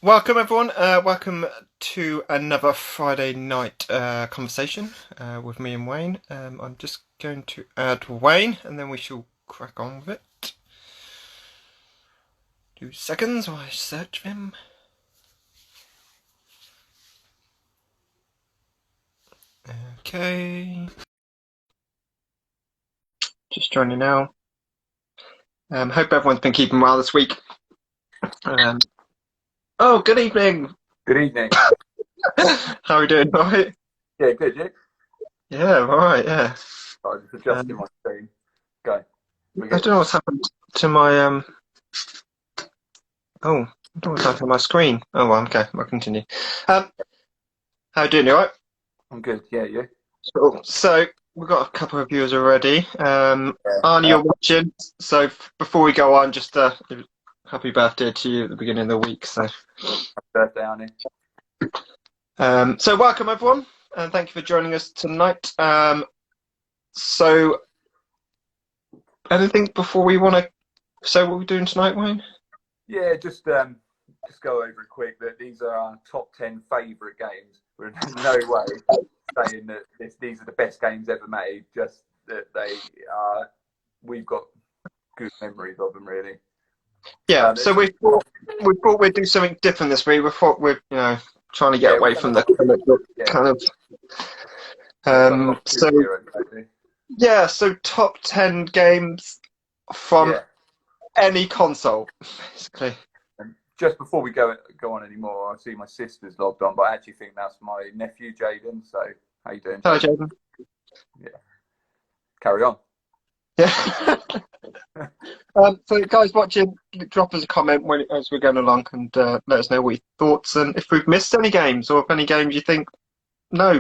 Welcome everyone. Welcome to another Friday night conversation with me and Wayne. I'm just going to add Wayne, and then we shall crack on with it. 2 seconds while I search for him. Okay. Just joining now. Hope everyone's been keeping well this week. Oh, good evening. Good evening. How are we doing? All right? Yeah, good, you? Yeah, all right. Yeah. I was just adjusting my screen. Go. We I good. don't know what's happened to my Oh, I don't know what's happened to my screen. Oh well, okay. I'll continue. How are you doing? You all right? I'm good. Yeah, you? Cool. So we've got a couple of viewers already. Arnie, Yeah. you're watching. So before we go on, just happy birthday to you at the beginning of the week. So, Birthday, Annie. so welcome everyone, and thank you for joining us tonight. So anything before we want to say what we're doing tonight, Wayne? Yeah, just go over it quick that these are our top 10 favourite games. We're in no way saying that these are the best games ever made, just that they are, we've got good memories of them, really. Yeah. So There's we thought we'd do something different this week. We thought we're trying to get yeah, away we've from done the yeah, kind of we've done a lot of so superheroes lately. yeah. So top 10 games from Yeah. any console, basically. And just before we go on anymore, I see my sister's logged on, but I actually think that's my nephew Jaden. So how you doing, Hello, Jaden? Jaden. Yeah, carry on. Yeah. So, guys watching, drop us a comment as we're going along, and let us know what your thoughts and if we've missed any games, or if any games you think no,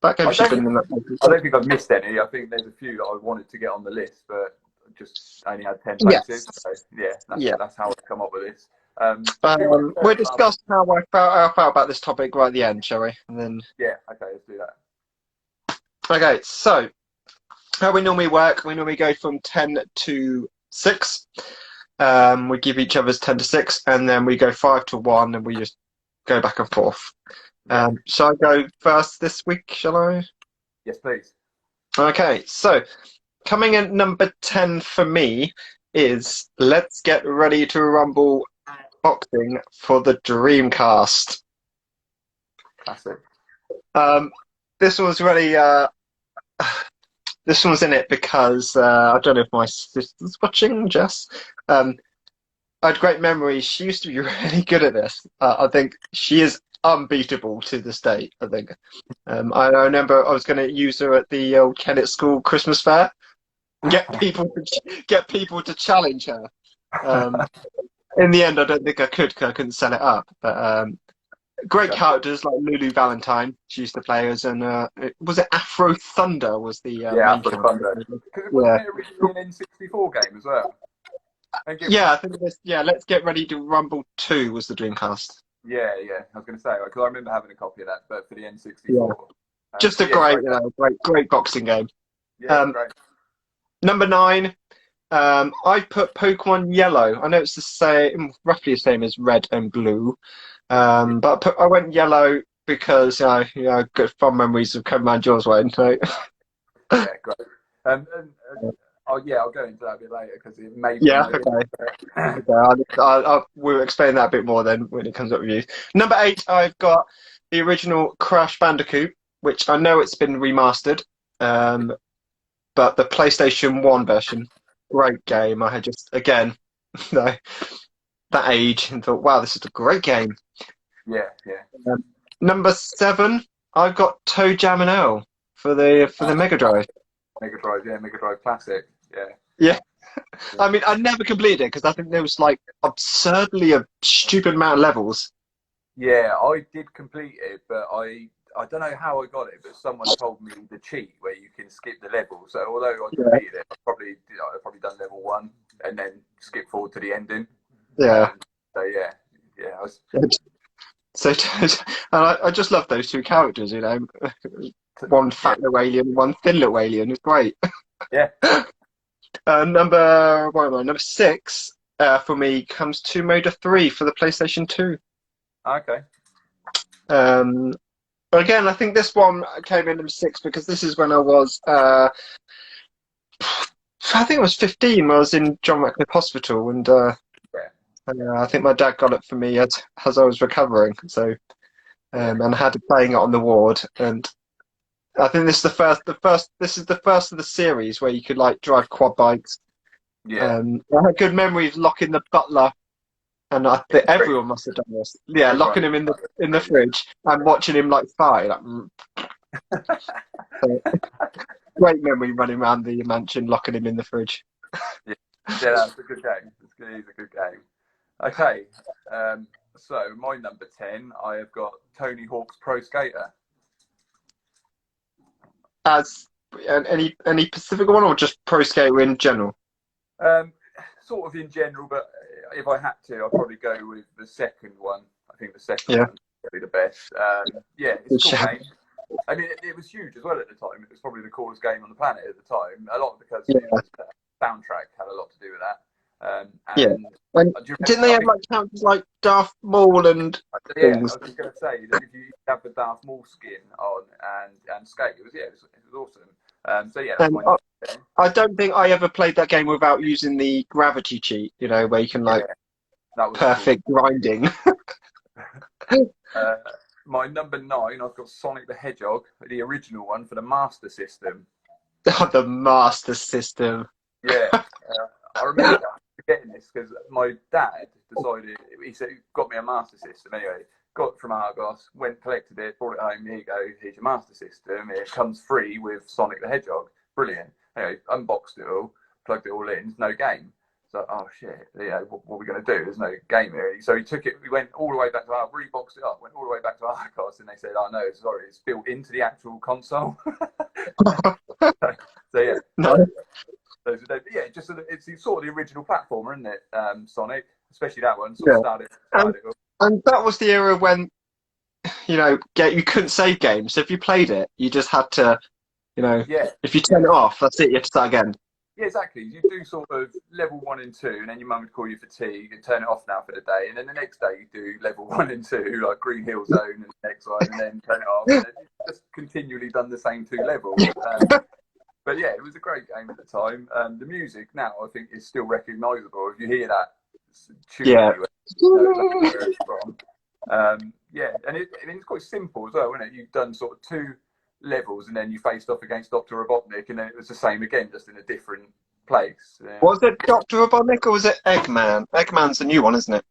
that game I should have don't been in that I list. don't think I've missed any. I think there's a few that I wanted to get on the list, but just only had 10 Yes. places. So yeah, Yeah. that's how I come up with this. Do you want to We'll first start? discuss how I felt about this topic right at the end, shall we? And then, Yeah, okay, let's do that. okay. So, how we normally work, we normally go from 10 to 6. We give each other's 10 to 6, and then we go 5 to 1, and we just go back and forth. Yeah. Shall I go first this week, shall I? Yes, please. Okay, so coming in number 10 for me is Let's Get Ready to Rumble Boxing for the Dreamcast. Classic. Um, this was really this one was in it because I don't know if my sister's watching, Jess. I had great memories. She used to be really good at this. I think she is unbeatable to this day. I think. I remember I was going to use her at the old Kennet School Christmas fair and get people to challenge her. Um, in the end, I don't think I could 'cause I couldn't set it up. But great characters like Lulu Valentine. She used to play as, and was it Afro Thunder was the Yeah, main Afro character? Thunder. Wasn't Yeah, it originally an N64 game as well? Don't get me yeah. I think this. Yeah, Let's Get Ready to Rumble 2 was the Dreamcast. Yeah, yeah. I was going to say because I remember having a copy of that, but for the Yeah, N64. just a But yeah, great, great game. great boxing game. Yeah, Um, great. Number 9. I put Pokemon Yellow. I know it's the same, roughly the same as Red and Blue, Yeah, but I went Yellow because good fond memories of Command Jaws Way. So yeah, great. Oh yeah, I'll go into that a bit later because it may be on yeah, my list. okay, okay. We'll explain that a bit more then when it comes up with you. Number 8, I've got the original Crash Bandicoot, which I know it's been remastered, but the PlayStation 1 version, great game. I had just again, no, that age and thought, wow, this is a great game. Yeah, yeah. Um, Number 7, I've got Toe Jam and Earl for the Mega Drive. Mega Drive, yeah, Mega Drive Classic. Yeah, Yeah, I mean, I never completed it because I think there was like absurdly a stupid amount of levels. yeah. I did complete it, but I don't know how I got it, but someone told me the cheat where you can skip the level. So although I Yeah, completed it, I probably done level 1 and then skip forward to the ending. yeah. So yeah, yeah. So, and I just love those two characters. One Yeah, fat little alien, one thin little alien. It's great. yeah. What am I? Number 6 for me comes Tomb Raider 3 for the PlayStation 2. Okay. But again, I think this one came in '06 because this is when I was, I think I was 15. I was in John Radcliffe Hospital, and Yeah. I think my dad got it for me as I was recovering. So, Yeah. and I had it playing it on the ward, and I think this is this is the first of the series where you could like drive quad bikes. Yeah. I had good memories locking the butler, and I think everyone must have done this. Yeah, Everyone. locking him in the fridge and watching him like fry. Like, so, great memory running around the mansion, locking him in the fridge. Yeah, that's a good game. It's a good game. Okay, so my number 10, I have got Tony Hawk's Pro Skater. As any Pacific one or just Pro Skater in general? Um, Sort of in general, but if I had to, I'd probably go with the second one. I think the second Yeah. one's probably the best. Yeah, it's a cool game. I mean, it was huge as well at the time. It was probably the coolest game on the planet at the time. A lot because Yeah. it was, soundtrack had a lot to do with that. Yeah. And didn't they have like characters like Darth Maul and yeah, things? I was going to say that if you have the Darth Maul skin on and skate, it was awesome. So yeah, that's And my I don't think I ever played that game without using the gravity cheat, you know, where you can like that was perfect grinding. My number 9, I've got Sonic the Hedgehog, the original one for the Master System. The Master System. Yeah, I remember getting this because my dad decided, he said, got me a Master System anyway. Got it from Argos, went, collected it, brought it home. Here you go, here's your Master System. It comes free with Sonic the Hedgehog. Brilliant. Anyway, unboxed it all, plugged it all in, no game. So, oh shit, what are we going to do? There's no game here. So he took it, we went all the way back to reboxed it up, went all the way back to Argos, and they said, oh no, sorry, it's built into the actual console. So yeah. No. Yeah, it's sort of the original platformer, isn't it? Sonic, especially that one. Sort of started and that was the era when, you know, you couldn't save games. So if you played it, you just had to, you know, if you turn it off, that's it. You have to start again. Yeah, exactly. You do sort of level 1 and 2, and then your mum would call you for tea. You can turn it off now for the day, and then the next day you do level 1 and 2, like Green Hill Zone and the next one, and then turn it off. And then you've just continually done the same 2 levels. But yeah, it was a great game at the time. The music now, I think, is still recognisable. If you hear that tune, you know where it's from. And it's quite simple as well, isn't it? You've done sort of 2 levels, and then you faced off against Dr. Robotnik, and then it was the same again, just in a different place. Was it Dr. Robotnik or was it Eggman? Eggman's the new one, isn't it?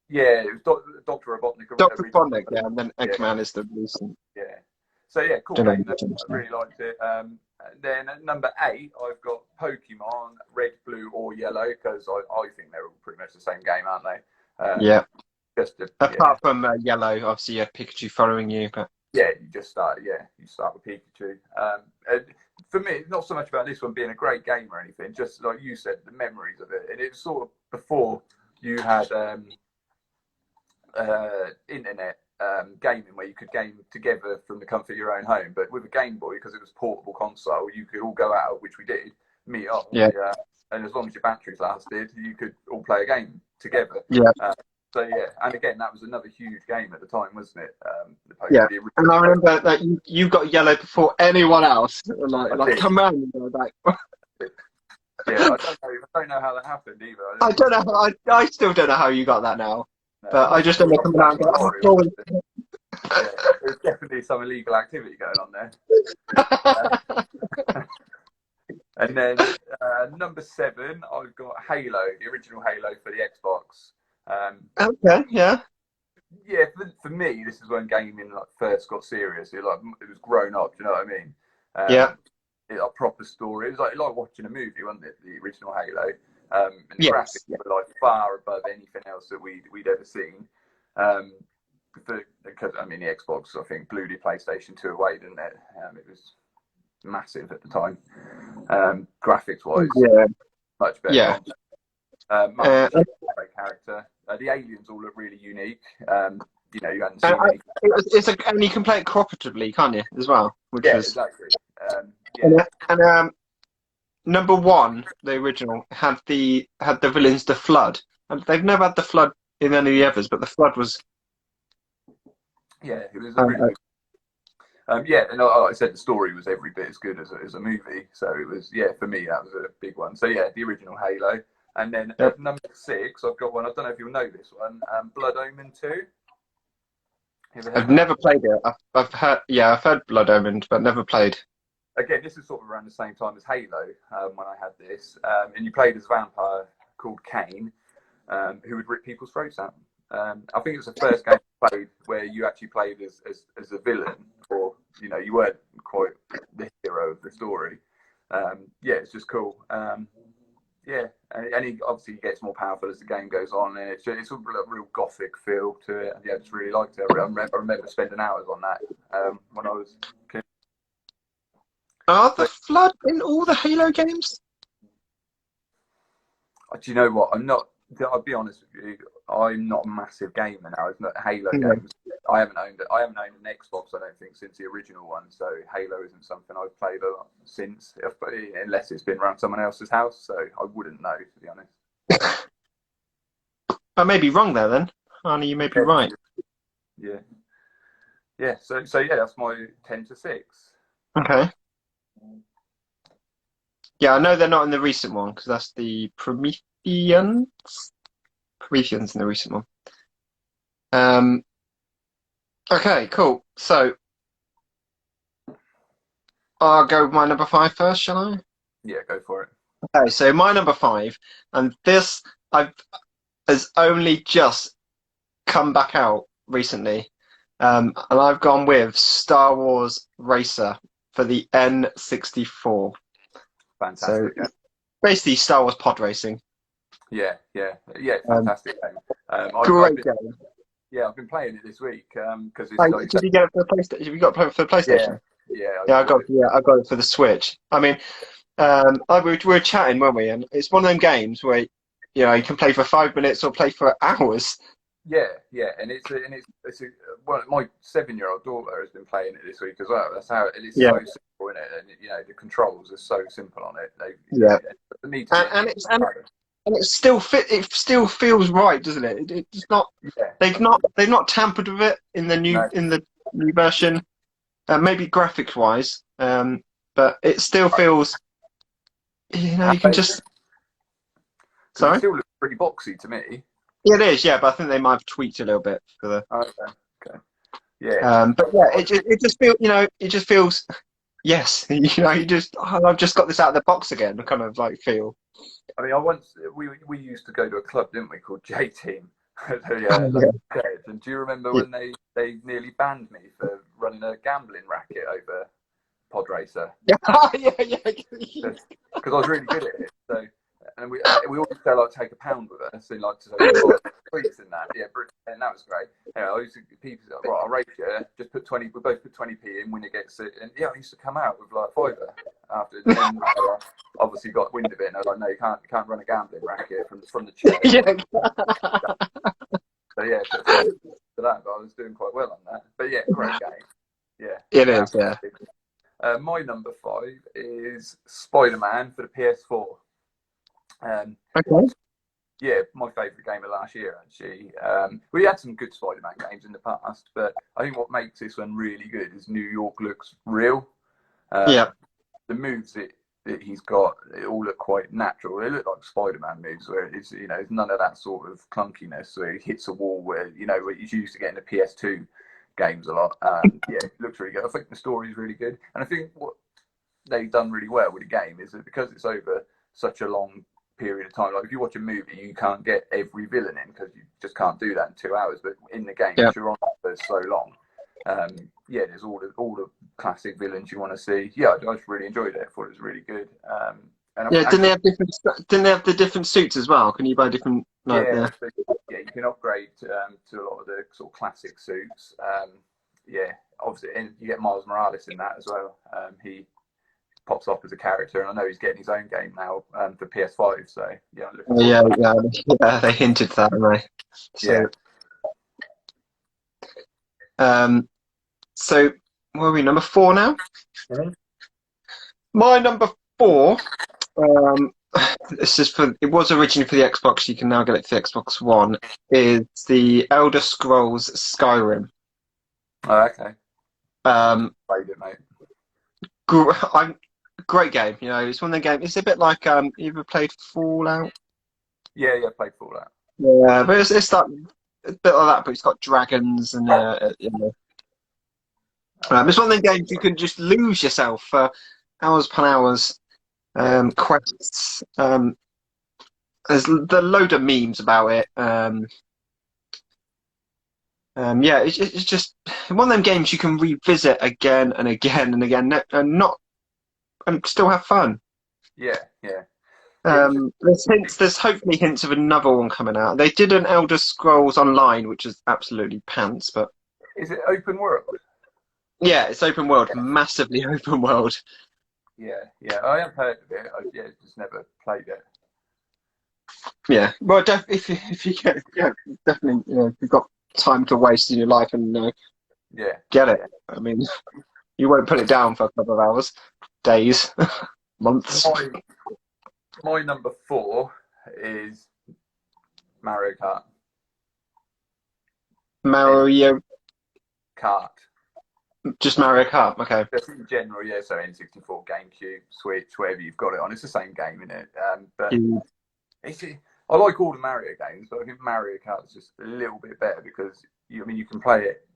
Yeah, it was Dr. Robotnik. Dr. Robotnik, yeah, and then Eggman is the recent. Yeah. So yeah, cool game. I really liked it. Then at number 8, I've got Pokemon Red, Blue, or Yellow, because I think they're all pretty much the same game, aren't they? Yeah. Apart from Yellow, obviously you have Pikachu following you, but yeah, you start with Pikachu. For me, it's not so much about this one being a great game or anything, just like you said, the memories of it. And it was sort of before you had internet gaming where you could game together from the comfort of your own home. But with a Game Boy, because it was a portable console, you could all go out, which we did, meet up. Yeah. And as long as your batteries lasted, you could all play a game together. Yeah. So yeah, and again, that was another huge game at the time, wasn't it? And I remember that you got Yellow before anyone else. Like come round and go back. Yeah, I don't know how that happened either. I don't know. I still don't know how you got that now. No, but I just remember coming out and going, yeah, there's definitely some illegal activity going on there. And then number 7, I've got Halo, the original Halo for the Xbox. Okay, yeah. Yeah, for me, this is when gaming first got serious. It was grown up. Do you know what I mean? Yeah. It a proper story. It was like watching a movie, wasn't it? The original Halo. And the graphics were far above anything else that we'd ever seen. Because I mean, the Xbox, I think, blew the PlayStation 2 away, didn't it? It was massive at the time. Graphics wise, much better. Yeah. Great character. The aliens all look really unique. You hadn't seen and you can play it cooperatively, can't you, as well? Exactly. And number 1, the original, had the villains, the Flood. And they've never had the Flood in any of the others, but the Flood was Yeah, it was a Um, really good. Yeah, and like I said, the story was every bit as good as a movie. So it was, yeah, for me that was a big one. So yeah, the original Halo, and then yep. at number 6, I've got one. I don't know if you'll know this one. Blood Omen 2. You ever heard I've of that? never played it. I've heard, yeah, I've heard Blood Omen, but never played. Again, this is sort of around the same time as Halo when I had this, and you played as a vampire called Kane, who would rip people's throats out. I think it was the first game I played where you actually played as a villain, or you weren't quite the hero of the story. Yeah, it's just cool. Yeah, and he obviously gets more powerful as the game goes on, and it's a real gothic feel to it. And yeah, I just really liked it. I remember spending hours on that when I was. Are the So, Flood in all the Halo games? do you know what? I'll be honest with you. I'm not a massive gamer now. It's not Halo No. games. I haven't owned it. I haven't owned an Xbox. I don't think since the original one. So Halo isn't something I've played a lot since, unless it's been around someone else's house. So I wouldn't know, to be honest. I may be wrong there then. Arnie, you may be right. Yeah, yeah. So yeah, that's my 10 to 6. Okay. Yeah, I know they're not in the recent one because that's the Prometheans. Prometheans in the recent one. Um, okay, cool. So I'll go with my number 5 first, shall I? Yeah, go for it. Okay, so my number 5, and this I've has only just come back out recently, and I've gone with Star Wars Racer for the N64. So Fantastic. basically, Star Wars pod racing. Yeah, yeah, yeah. Um, Fantastic game. I've great been, game. yeah, I've been playing it this week because it's Oh, like did you get it for the PlayStation? Have you got it for the yeah, PlayStation? yeah. Yeah, I bought it. I got it for the Switch. I mean, we were chatting, weren't we? And it's one of them games where you can play for 5 minutes or play for hours. Yeah, yeah, and well, my 7-year-old daughter has been playing it this week as well. That's how it is. Yeah, So simple in it, and the controls are so simple on it. yeah, For me to and, get and used it's to and it still fit. It still feels right, doesn't it? It's not. it. Yeah, They've not tampered with it no, in the new version. Maybe graphics wise, but it still feels. You can just. because it Sorry. still looks pretty boxy to me. Yeah, it is. Yeah, but I think they might have tweaked a little bit for the. Okay, okay, yeah. But yeah, it just feels. It just feels. Yes, you just. Oh, I've just got this out of the box again. Kind of like feel. I mean, we used to go to a club, didn't we, called J Team? Oh, Like, and do you remember yeah. when they nearly banned me for running a gambling racket over Pod Racer? Yeah, yeah, yeah. Because I was really good at it. So, and we always say like take a pound with us, and like to say tweets and that. Yeah, and that was great. I used to people right, I'll race you. Just put 20. We both put 20p in. Winner gets it. And yeah, I used to come out with like fiver after. Then obviously got wind of it, and I was like, no, you can't run a gambling racket from the chair. Yeah. So yeah, for that, but I was doing quite well on that. But yeah, great game. Yeah, It is. Yeah. my number 5 is Spider-Man for the PS4. Okay. Yeah, my favourite game of last year, actually. We had some good Spider-Man games in the past, but I think what makes this one really good is New York looks real. Yeah. The moves that he's got, they all look quite natural. They look like Spider-Man moves, where it's none of that sort of clunkiness where he hits a wall where where he's used to getting the PS2 games a lot. Yeah, it looks really good. I think the story is really good, and I think what they've done really well with the game is that because it's over such a long period of time. Like if you watch a movie, you can't get every villain in because you just can't do that in 2 hours. But in the game, Yeah. you're on for so long. Yeah, there's all the classic villains you want to see. Yeah, I just really enjoyed it. I thought it was really good. And Yeah. Didn't they have different? Didn't they have the different suits as well? Can you buy different? Like yeah, the. yeah, you can upgrade to a lot of the sort of classic suits. Yeah, obviously, and you get Miles Morales in that as well. He pops up as a character, and I know he's getting his own game now for PS5. So yeah, I'm looking Yeah, forward to that. yeah. They hinted that, didn't they? Yeah. Um. So, where are we? Number 4 now. Mhm. My number 4. Um. This is for. It was originally for the Xbox. You can now get it for the Xbox One. Is the Elder Scrolls Skyrim. Oh, okay. Um, Played it, mate. I'm great game. You know, it's one of the games. It's a bit like you ever played Fallout? Yeah, yeah, played Fallout. Yeah, but it's that a bit like that, but it's got dragons and you know. It's one of the games you can just lose yourself for hours upon hours. Yeah, Quests. There's a load of memes about it. Yeah, it's just one of them games you can revisit again and again and again, and not and still have fun. yeah, yeah. It was just, There's hopefully hints of another one coming out. They did an Elder Scrolls Online, which is absolutely pants, but is it open world? yeah, it's open world, massively open world. Yeah, yeah. I have heard of it. Yeah, just never played it. Yeah, well, if you get, yeah, definitely, you know, if you've got time to waste in your life and Yeah. get it. I mean, you won't put it down for a couple of hours, days, months. My number four is Mario Kart. Mario, Kart. just Mario Kart. Okay. Just in general, yeah. So N64, GameCube, Switch, wherever you've got it on, it's the same game, isn't it? But Yeah. it's, I like all the Mario games, but I think Mario Kart is just a little bit better because I mean, you can play it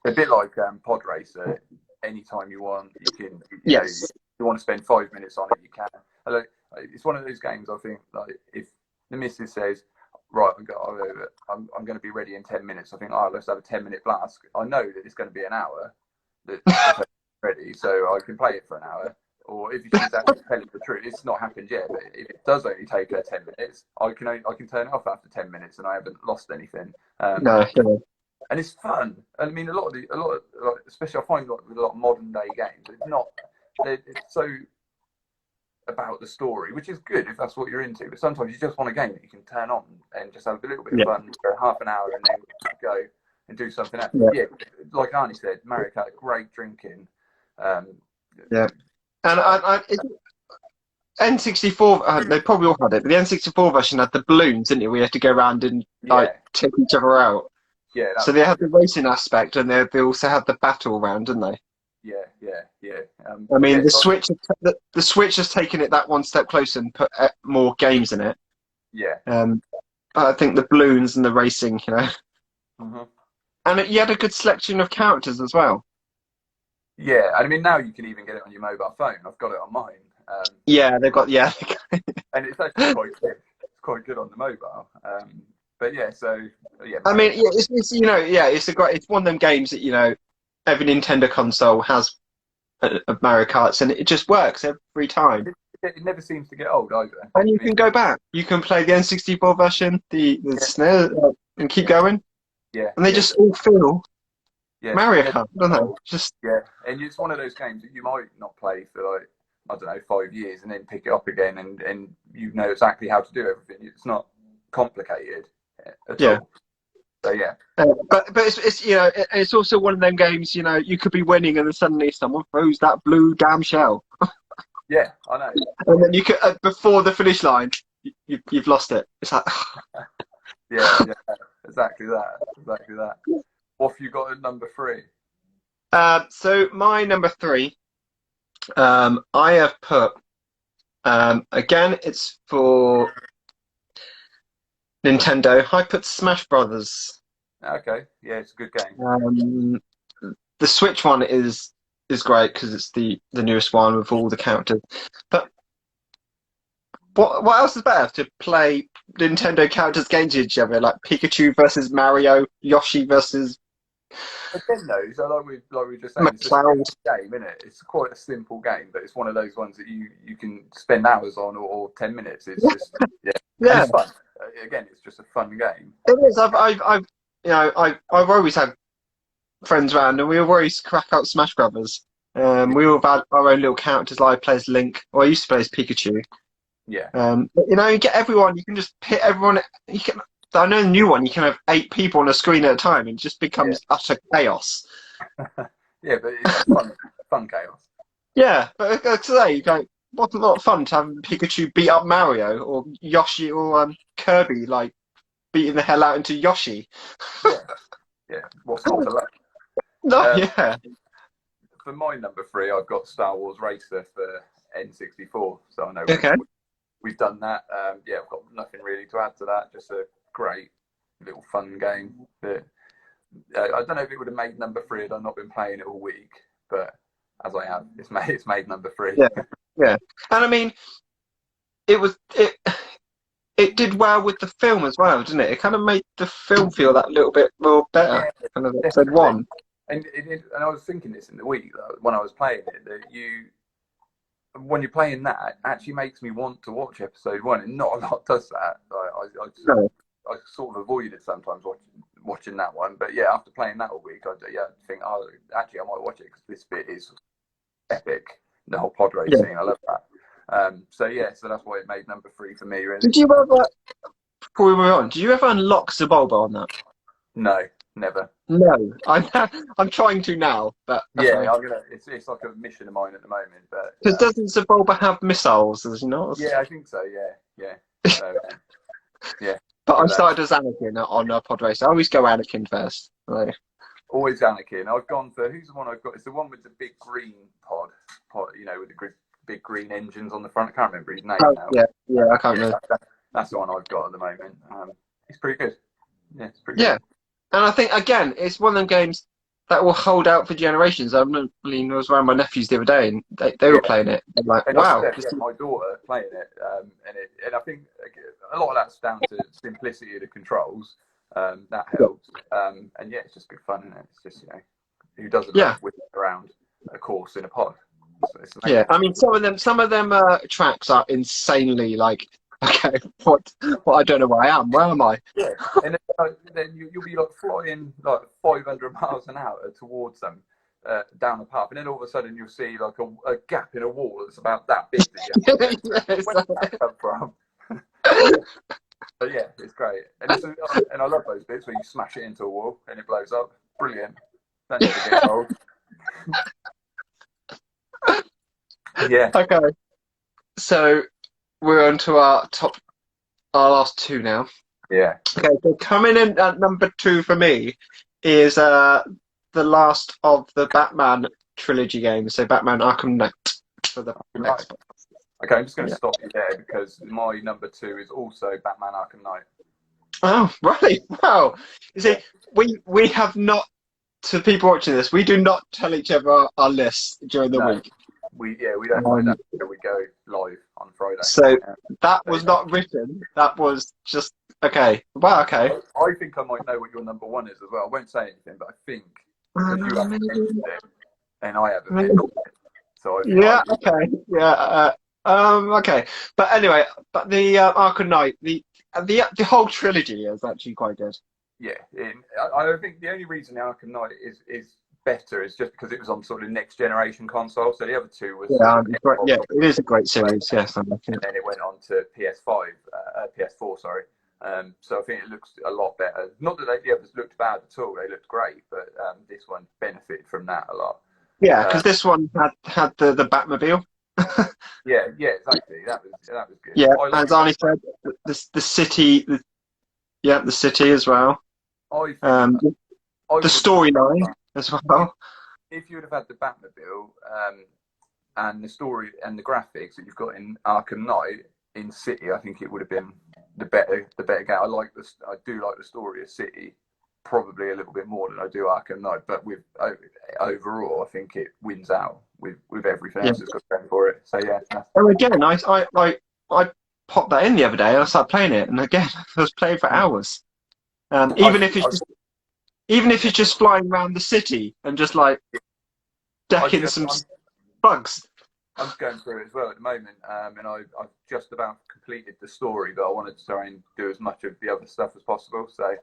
a bit like Pod Racer anytime you want. You can, you know, Yes. you want to spend 5 minutes on it, you can. Like, it's one of those games. I think like if the missus says, "Right, I'm going to be ready in 10 minutes," I think, "Oh, let's have a 10-minute blast." I know that it's going to be an hour that I'm ready, so I can play it for an hour. Or if she's actually telling the truth, it's not happened yet. But if it does only take her 10 minutes, I can turn it off after 10 minutes, and I haven't lost anything. No. Yeah. And it's fun. And I mean, especially I find like with a lot of modern day games, it's so about the story, which is good if that's what you're into. But sometimes you just want a game that you can turn on and just have a little bit of Yeah. fun for half an hour, and then go and do something else. Yeah. Yeah, like Arnie said, Mario Kart, great drinking. Yeah. And N64, they probably all had it, but the N64 version had the balloons, didn't it? We had to go around and like take each other out. Yeah. So they had the racing aspect, and they also had the battle round, didn't they? Yeah. I mean, yeah, the Switch has taken it that one step closer and put more games in it. Yeah. But I think the balloons and the racing, you know, Mm-hmm. and you had a good selection of characters as well. Yeah, I mean now you can even get it on your mobile phone. I've got it on mine. Yeah, they've got and it's actually quite good. It's quite good on the mobile. But yeah, so yeah. I mean, yeah, it's you know, yeah, it's one of them games that you know every Nintendo console has a Mario Kart, and it just works every time. It never seems to get old either. And you can go back. You can play the N64 version, the SNES, and keep going. Yeah. And they just all feel Mario Yeah. Kart, don't they? Just Yeah, and it's one of those games that you might not play for like I don't know 5 years, and then pick it up again, and you know exactly how to do everything. It's not complicated at all. So yeah. but it's you know it's also one of them games. You know, you could be winning, and then suddenly someone throws that blue damn shell. Yeah, I know. And then you could before the finish line, you've lost it. It's like yeah, exactly that. What have you got at number 3? So my number 3, I have put again. It's for Nintendo. I put Smash Brothers. Okay, yeah, it's a good game. The Switch one is great because it's the newest one with all the characters. But what else is better to play Nintendo characters against each other, like Pikachu versus Mario, Yoshi versus Again, though, so like we were just saying, it's a McCloud? game, isn't it? It's quite a simple game, but it's one of those ones that you can spend hours on or 10 minutes. It's just yeah, Yeah, and it's fun. Again, it's just a fun game. it is. I've you know I've always had friends around, and we always crack out Smash Brothers. We all had our own little characters. Like I play as Link, or I used to play as Pikachu. Yeah, But, you know, you get everyone. You can just hit everyone. You can. I know the new one. You can have 8 people on a screen at a time, and it just becomes utter chaos. yeah, but it's fun chaos. Yeah, but today you go. What a lot of fun to have Pikachu beat up Mario, or Yoshi, or Kirby, like beating the hell out into Yoshi. Yeah, what's not to love? No, Um, yeah. for my number three, I've got Star Wars Racer for N64. So I know Okay. we've done that. Yeah, I've got nothing really to add to that. Just a great little fun game. That I don't know if it would have made number three had I not been playing it all week, but as I have, it's made number three. Yeah. Yeah. And I mean, it was it did well with the film as well, didn't it? It kind of made the film feel that little bit more better. Yeah, Kind of episode definitely. one. And I was thinking this in the week when I was playing it, that when you're playing that, it actually makes me want to watch episode one, and not a lot does that. No. I sort of avoided sometimes watching that one, but yeah, after playing that all week, I think, oh, actually, I might watch it because this bit is epic. The whole pod race Yeah. scene, I love that. So yeah, so that's why it made number three for me, really. Did you ever, before we move on, did you ever unlock Sebulba on that? No, never. No. I'm trying to now, but Yeah, I'm gonna. It's like a mission of mine at the moment, but because doesn't Sebulba have missiles? Does he not? yeah, I think so. Yeah, yeah. So yeah, But I but started as Anakin on a pod race. I always go Anakin first. So, always Anakin. I've gone for who's the one I've got? It's the one with the big green pod. You know, with the big green engines on the front. I can't remember his name oh, now. yeah, yeah, I can't Yeah, remember. that's the one I've got at the moment. It's pretty good. Yeah, it's pretty Yeah, good. and I think again, it's one of them games that will hold out for generations. I mean, I was around my nephews the other day, and they were Yeah. playing it. They're like, And like I wow, said, yeah, my daughter playing it, and I think a lot of that's down to simplicity of the controls. That helps, and yeah, it's just good fun, isn't it? It's just who doesn't love yeah, whipping around a course in a pod? It's yeah. amazing. I mean, some of them tracks are insanely like, okay, what I don't know where I am. Where am I? Yeah, and then you'll be like flying like 500 miles an hour towards them down a path, and then all of a sudden you'll see like a gap in a wall that's about that big that you have to get through. Yes. Where did that come from? But yeah, it's great, and I love those bits where you smash it into a wall and it blows up. Brilliant. That never gets old. Yeah, Okay, so we're on to our last two now. yeah. Okay, so coming in at number two for me is the last of the Batman trilogy games, so Batman Arkham Knight for the Right. Xbox. Okay, I'm just going to Yeah. stop you there because my number two is also Batman Arkham Knight. Oh, right. Wow. You see, we have not, to people watching this, we do not tell each other our lists during the No, week. we don't find Um, out until we go live on Friday. so Yeah. that was not written. That was just okay. Wow. Okay. I think I might know what your number one is as well. I won't say anything, but I think because you haven't mentioned it and I haven't mentioned it, so I think Yeah. Okay. Yeah. Okay. But anyway, but the Arkham Knight, the whole trilogy is actually quite good. yeah. I think the only reason Arkham Knight is better is just because it was on sort of next generation console. So the other two was sort Yeah. of Great. Xbox, Yeah. It is a great series. Yes. I'm looking and at. then it went on to PS5, PS4. Sorry. So I think it looks a lot better. Not that the others looked bad at all; they looked great, but this one benefited from that a lot. Yeah, Uh, because this one had the Batmobile. yeah, exactly. That was good. Yeah, I like as Arnie said, the city, the city as well. I think The storyline as well. if you would have had the Batmobile and the story and the graphics that you've got in Arkham Knight in City, I think it would have been the better game. I do like the story of City probably a little bit more than I do Arkham Knight, but with overall, I think it wins out with everything Yeah. else that's got going for it. So yeah, And again, I popped that in the other day and I started playing it, and again, I was playing for hours. Even if it's just flying around the city and just like decking some bugs. I'm going through it as well at the moment, and I've just about completed the story, but I wanted to try and do as much of the other stuff as possible. So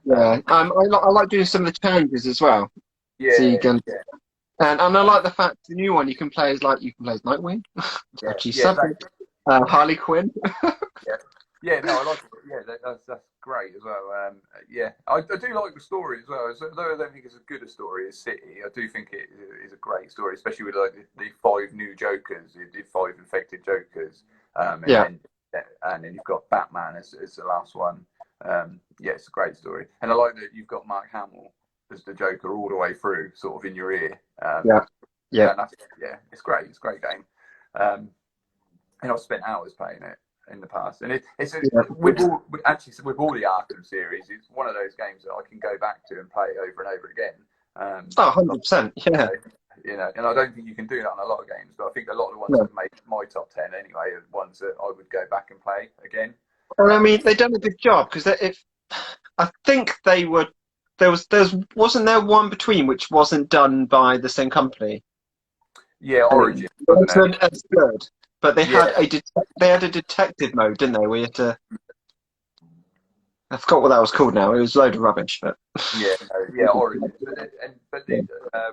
Yeah, I like doing some of the challenges as well. yeah, So you can, yeah, and I like the fact the new one you can play as Nightwing, exactly. Harley Quinn. No, I like it. Yeah, that's great as well. Yeah, I do like the story as well. So, though I don't think it's as good a story as City, I do think it is a great story, especially with like the 5 new Jokers, the 5 infected Jokers, Yeah. and then you've got Batman as the last one. Yeah, it's a great story, and I like that you've got Mark Hamill as the Joker all the way through, sort of in your ear. Yeah, yeah. Yeah, it's great. It's a great game. And I've spent hours playing it in the past. And Yeah. with all the Arkham series, it's one of those games that I can go back to and play over and over again. Oh, 100%. Yeah. You know, and I don't think you can do that on a lot of games, but I think a lot of the ones No. that make my top 10 anyway are ones that I would go back and play again. And I mean, they've done a good job because if I think they were wasn't there one between which wasn't done by the same company. Yeah, Origin, wasn't it? As good, but they Yeah. had a detective mode, didn't they? We had to. I forgot what that was called now. It was a load of rubbish, but Yeah, Origin. But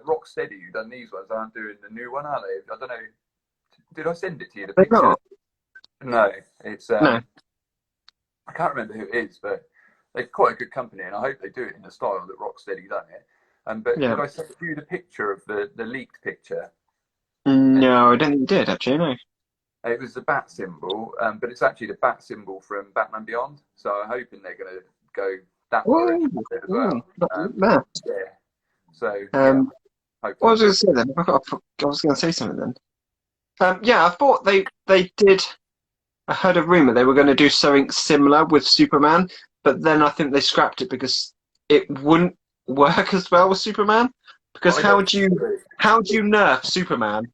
Rocksteady, who done these ones, aren't doing the new one, are they? I don't know. Did I send it to you? The they're picture? not. No, it's No. I can't remember who it is, but they're quite a good company, and I hope they do it in the style that Rocksteady done it. But Yeah. did I send you the picture of the leaked picture? No, I don't think you did actually. No. It was the bat symbol, but it's actually the bat symbol from Batman Beyond. So I'm hoping they're going to go that direction as well. No. Yeah. So What was I going to say then? I was going to say something then. Yeah, I thought they did. I heard a rumor they were going to do something similar with Superman, but then I think they scrapped it because it wouldn't work as well with Superman. Because how would you nerf Superman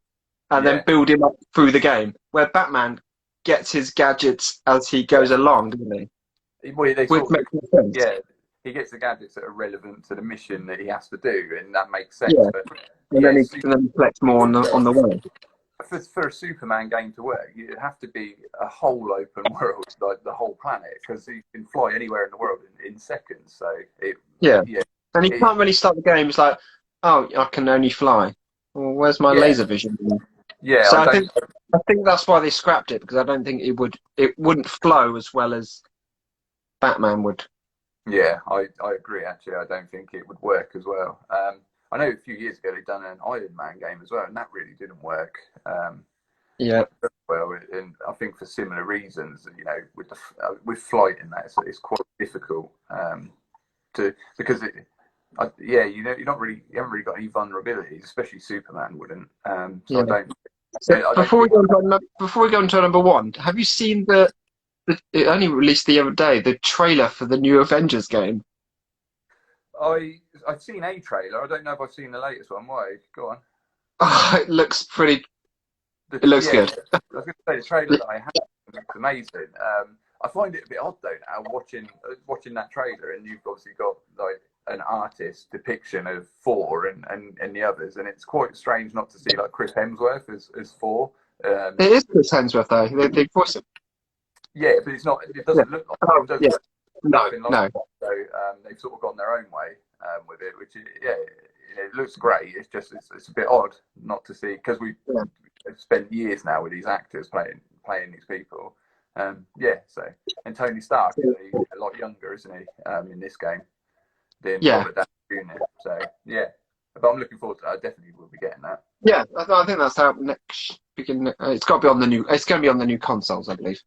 and then build him up through the game? Where Batman gets his gadgets as he goes along, doesn't he? Well, sense. Yeah, he gets the gadgets that are relevant to the mission that he has to do, and that makes sense. Yeah. But And then he collects more on the way. For a Superman game to work, you'd have to be a whole open world, like the whole planet, because you can fly anywhere in the world in seconds. So and you can't really start the game. It's like, oh, I can only fly. Well, where's my laser vision? Yeah, so I think that's why they scrapped it, because I don't think it wouldn't flow as well as Batman would. Yeah, I agree. Actually, I don't think it would work as well. I know a few years ago they'd done an Iron Man game as well, and that really didn't work. Well, and I think for similar reasons, you know, with flight in that, it's quite difficult because you know, you haven't really got any vulnerabilities, especially Superman wouldn't. Before we go on to number one, have you seen it only released the other day, the trailer for the new Avengers game? I've seen a trailer. I don't know if I've seen the latest one. Why? Go on. Oh, it looks pretty. It looks good. I was going to say the trailer that I had looks amazing. I find it a bit odd though now watching that trailer, and you've obviously got like an artist depiction of Thor and the others, and it's quite strange not to see like Chris Hemsworth as Thor. It is Chris Hemsworth though. They voice it. Yeah, but it's not. It doesn't look like. No. So they've sort of gone their own way with it, which it looks great. It's just it's a bit odd not to see, because we've spent years now with these actors playing these people. So and Tony Stark is a lot younger, isn't he? In this game than Robert Downey Jr. So but I'm looking forward to that. I definitely will be getting that. Yeah, I think that's out next beginning. It's got to be on the new. It's going to be on the new consoles, I believe.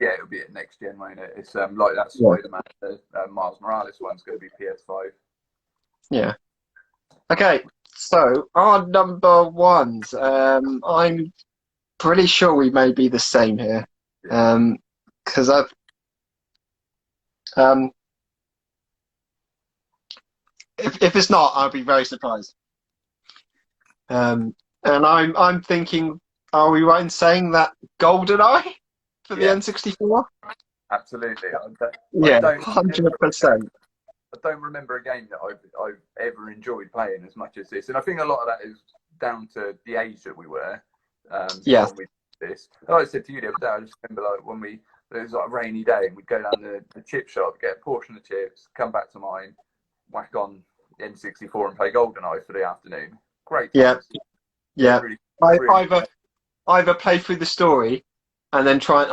Yeah, it'll be at next gen, won't it? It's like that Spider-Man, Miles Morales one's going to be PS5. Yeah. Okay, so our number ones. I'm pretty sure we may be the same here, because if it's not, I'll be very surprised. And I'm thinking, are we right in saying that GoldenEye for the N64? Absolutely. 100%. I don't remember a game that I've ever enjoyed playing as much as this, and I think a lot of that is down to the age that we were. When we did this. Like I said to you the other day, I just remember like it was like a rainy day, and we'd go down the chip shop, get a portion of chips, come back to mine, whack on N64 and play GoldenEye for the afternoon. Great. Times. Yeah. Really either play through the story and then try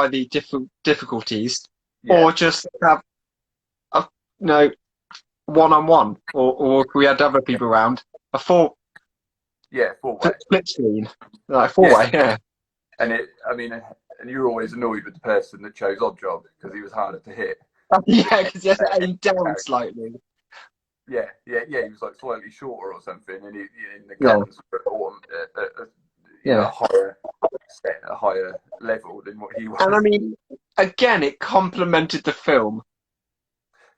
the different difficulties, or just have one-on-one, or if we had other people around, a four-way split screen, like four-way, And and you were always annoyed with the person that chose Oddjob because he was harder to hit. Yeah, because you had to aim down slightly. He was like slightly shorter or something, and in the Yeah, guns were yeah. a higher set, a higher level than what he And I was. mean, again, it complemented the film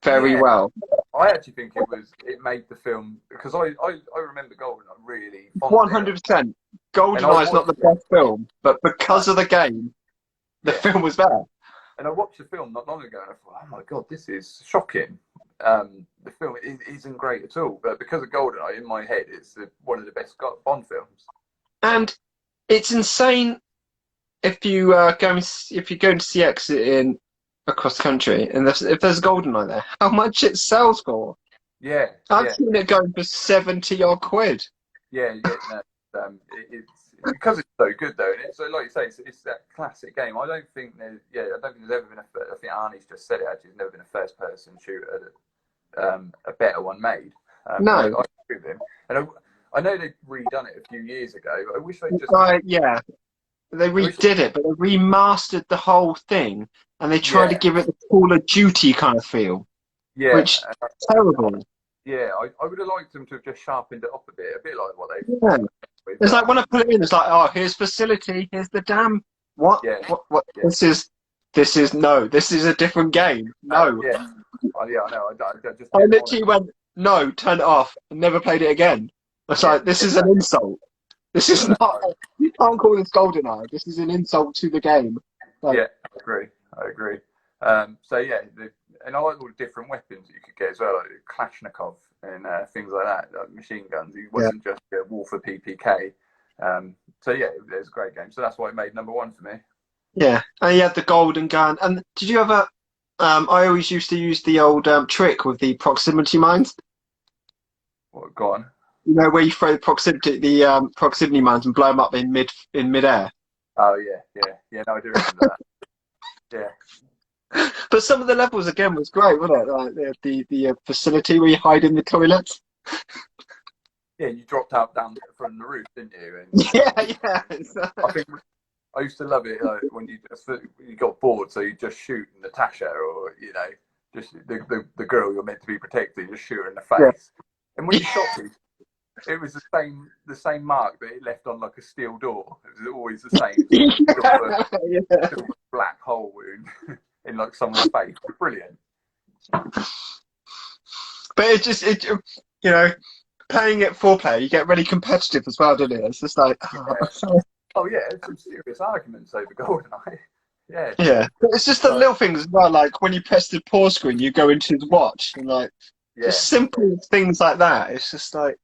very Yeah, well. I actually think it made the film because I remember GoldenEye really fondly, 100%. and I GoldenEye is not the watched it. best film, but No, because of the game, the yeah, film was better. and I watched the film not long ago, and I thought, oh my god, this is shocking. The film isn't great at all, but because of GoldenEye, in my head, it's one of the best Bond films. And it's insane if you if you go to see Exit in across the country, and if there's a GoldenEye there, how much it sells for? Yeah, I've yeah, seen it going for 70 odd quid. yeah. No, it's because it's so good though, and it's so like you say, it's that classic game. I don't think I don't think there's ever been I think Arnie's just said it actually. There's never been a first-person shooter, a better one made. And I No, agree with him. And I know they've redone it a few years ago. But I wish they just, yeah, they I wish, redid it, but they remastered the whole thing, and they tried to yeah, give it the Call of Duty kind of feel, yeah, which terrible. yeah. I would have liked them to have just sharpened it up a bit like what they've Yeah. with, It's like when I put it in, it's like, oh, here's facility, here's the dam. What? yeah, What? yeah, This is no. This is a different game. No. yeah. Oh, yeah, I know. I just I didn't want it. literally went, no, turn it off, and never played it again. It's Yeah, like this is an exactly. insult. This is not. You can't call this GoldenEye. This is an insult to the game. Like, Yeah, I agree. I agree. So yeah, and I like all the different weapons you could get as well, like Kalashnikov and things like that, like machine guns. It yeah, wasn't just a war for PPK. So yeah, it was a great game. So that's why it made number one for me. yeah. And you had the golden gun. And did you ever? I always used to use the old trick with the proximity mines. Well, go on. You know, where you throw the proximity mines and blow them up in midair. Oh yeah. No, I do remember that. Yeah, But some of the levels again was great, wasn't it? Like the facility where you hide in the toilets. yeah. You dropped out down from the roof, didn't you? And Yeah, yeah. I think I used to love it when you got bored, so you just shoot Natasha or just the girl you're meant to be protecting, just shoot her in the Yeah. face. And when you shot her, it was the same mark that it left on like a steel door. It was always the same silver, Yeah. silver black hole wound in like someone's face. Brilliant. But you know, playing it 4 player, you get really competitive as well, don't you? It's just like, Yeah. Oh yeah, some serious arguments over GoldenEye. Yeah, yeah. But it's just the like, little things as well, like when you press the pause screen, you go into the watch, and like yeah, just simple things like that. It's just like,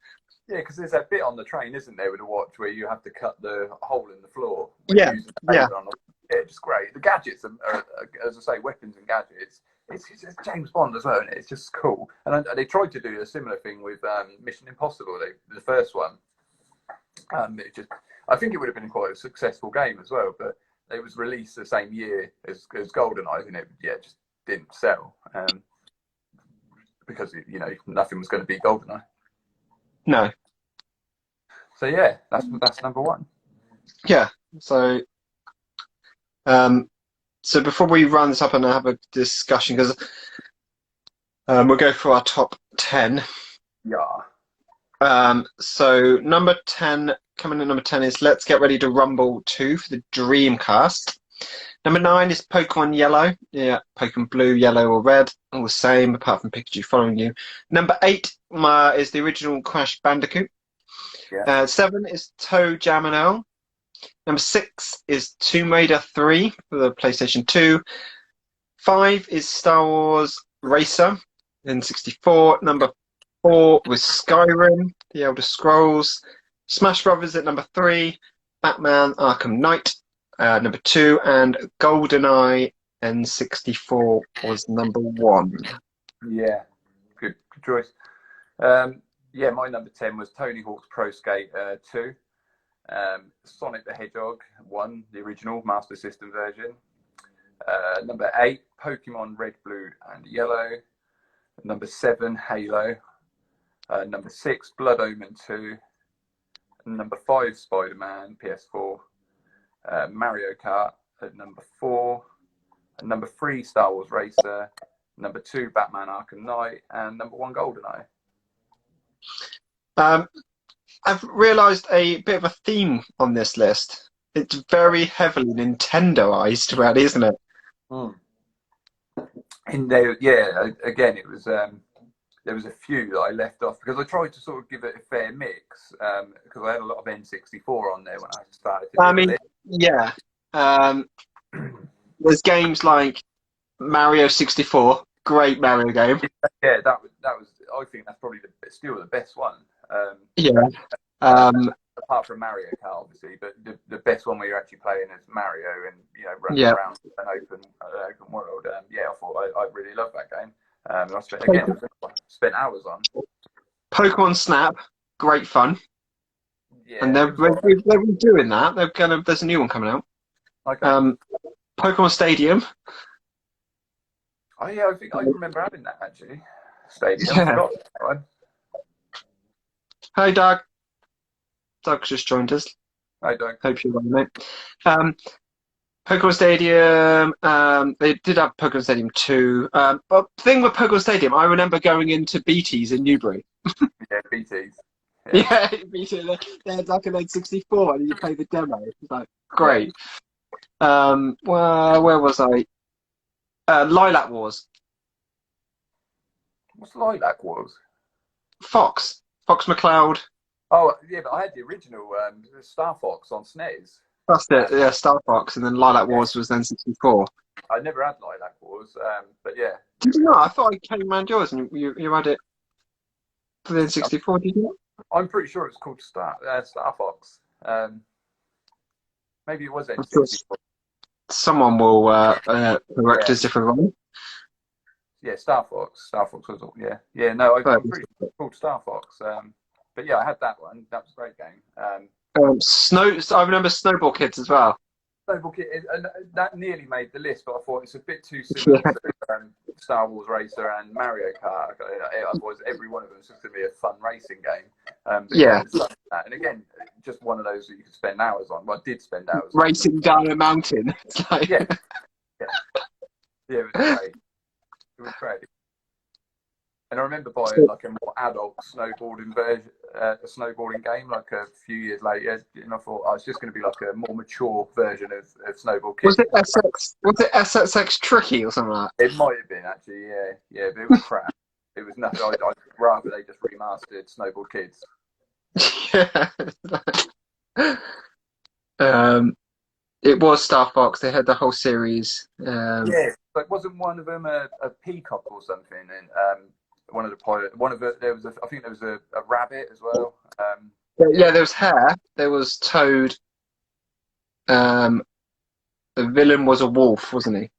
yeah. Because there's that bit on the train, isn't there, with the watch where you have to cut the hole in the floor when yeah, you're using the yeah, taser on. Yeah, just great. The gadgets are, as I say, weapons and gadgets. It's James Bond as well, and it's just cool. And they tried to do a similar thing with Mission Impossible, the first one. I think it would have been quite a successful game as well, but it was released the same year as GoldenEye, and it just didn't sell because nothing was going to beat GoldenEye. no, So yeah, that's number one. yeah. So, so before we run this up and have a discussion, because we'll go for our top 10. Yeah, So number 10, coming in number 10 is Let's Get Ready to Rumble 2 for the Dreamcast. Number 9 is Pokemon Yellow. Yeah, Pokemon Blue, Yellow, or Red. All the same, apart from Pikachu following you. Number 8 is the original Crash Bandicoot. yeah, 7 is Toe Jam and Earl. Number 6 is Tomb Raider 3 for the PlayStation 2. 5 is Star Wars Racer in 64. Number 4 was Skyrim, The Elder Scrolls. Smash Brothers at number 3. Batman Arkham Knight, number 2. And GoldenEye N64 was number 1. yeah. Good choice. Yeah, my number 10 was Tony Hawk's Pro Skate 2. Sonic the Hedgehog 1, the original Master System version. Number 8, Pokemon Red, Blue, and Yellow. Number 7, Halo. Number 6, Blood Omen 2. Number 5, Spider-Man PS4. Mario Kart at number 4. Number 3, Star Wars Racer. Number 2, Batman Arkham Knight. And number 1, GoldenEye. Um, I've realised a bit of a theme on this list. It's very heavily Nintendoized, really, isn't it? Mm. And there, yeah, again, it was there was a few that I left off because I tried to sort of give it a fair mix because I had a lot of N64 on there when I started to I do the mean, yeah. Um, there's games like Mario 64, great Mario game. list. Yeah, that was. I think that's probably still the best one. Yeah. Uh, Um, apart from Mario Kart, obviously, but the best one where you're actually playing as Mario and running yeah. around an open world. Yeah, I thought I really loved that game. And I spent again spent hours on. Pokemon Snap, great fun. And Yeah, it was they're redoing that. There's a new one coming out. okay. Pokemon Stadium. Oh yeah, I think I remember having that actually. Stadium. I Yeah. forgot that one. Hi, Doug. Doug's just joined us. I don't. Hope you're well, mate. Pokemon Stadium. They did have Pokemon Stadium 2. But the thing with Pokemon Stadium, I remember going into BT's in Newbury. Yeah, BTs. Yeah, BT. They had like an N64 and you play the demo. It's like, great. Well, where was I? Lilac Wars. What's Lilac Wars? Fox McCloud. Oh yeah, but I had the original Star Fox on SNES. That's it. Yeah, Star Fox, and then Lilac Wars was then 64. I never had Lilac Wars, but yeah. Did you not? I thought I came around yours and you had it for the N64, did you? I'm pretty sure it's called Star Fox. Maybe it was I'm sure N64. someone will correct us if we're wrong. Yeah, Star Fox. Star Fox was yeah. No, I'm But, pretty sure it's called Star Fox. But yeah, I had that one. That was a great game. I remember Snowball Kids as well. Snowball Kid, and that nearly made the list, but I thought it's a bit too similar Yeah. to Star Wars Racer and Mario Kart. Otherwise, every one of them is just going to be a fun racing game. But Yeah. and again, just one of those that you could spend hours on. Well, I did spend hours on. Racing down a mountain. It's like... Yeah. It was great. It was great. And I remember buying like a more adult snowboarding version, a snowboarding game, like a few years later, and I thought it's just going to be like a more mature version of Snowboard Kids. Was it SSX Tricky or something like It might have been actually, yeah, but it was crap. It was nothing. I'd rather they just remastered Snowboard Kids. that? Yeah. It was Star Fox. They had the whole series. Yeah, but wasn't one of them a peacock or something? And one of the there was I think there was a rabbit as well. Yeah, there was Hare. There was Toad. The villain was a wolf, wasn't he?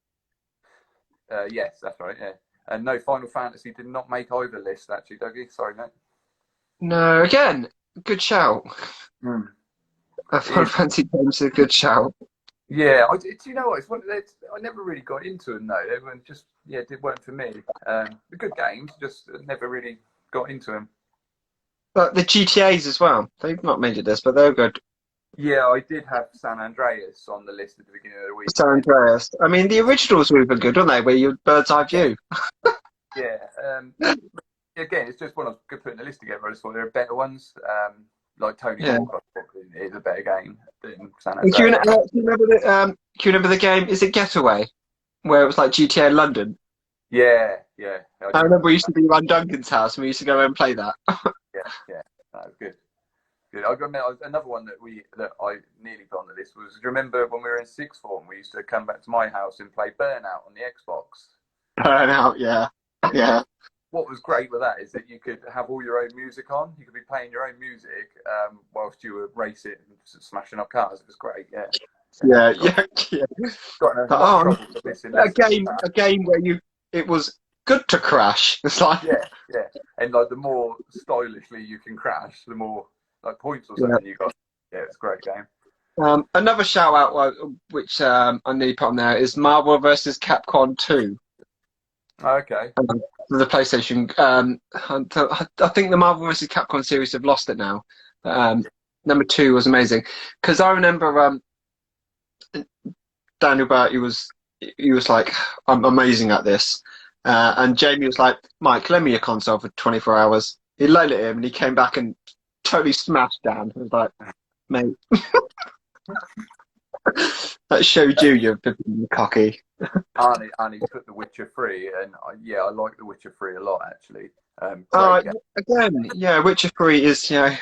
Yes, that's right. Yeah, and no, Final Fantasy did not make either list actually, Dougie. Sorry, mate. No, again, good shout. Final Fantasy games are a good shout. Yeah, do you know what? It's one. I never really got into them though. They weren't just it weren't for me. They're good games, just never really got into them. But the GTAs as well. They've not made it this, but they're good. Yeah, I did have San Andreas on the list at the beginning of the week. San Andreas. I mean, the originals were even good, weren't they? Where you bird's eye view. Yeah. Again, it's just when I was putting the list together, I just thought there are better ones. Like Tony Hawk is a better game than San Andreas. Do you remember the game? Is it Getaway, where it was like GTA London? Yeah. I remember we used to be around Duncan's house and we used to go and play that. Yeah, that was good. Good. I remember another one that I nearly put on the list was. Do you remember when we were in sixth form? We used to come back to my house and play Burnout on the Xbox. Burnout, yeah. What was great with that is that you could have all your own music on. You could be playing your own music whilst you were racing and smashing up cars. It was great. Yeah. A game where it was good to crash. It's like yeah, and like the more stylishly you can crash, the more like points or something you got. Yeah, it's a great game. Another shout out which I need to put on there is Marvel vs. Capcom 2. Okay. The PlayStation. I think the Marvel vs. Capcom series have lost it now. Number 2 was amazing because I remember Daniel Burt. He was like, I'm amazing at this, and Jamie was like, Mike, lend me your console for 24 hours. He loaned it him, and he came back and totally smashed Dan. It was like, mate, that showed you're being cocky. Arnie put The Witcher 3, and I like The Witcher 3 a lot actually. Great Uh, game. again, yeah, Witcher 3 is, I,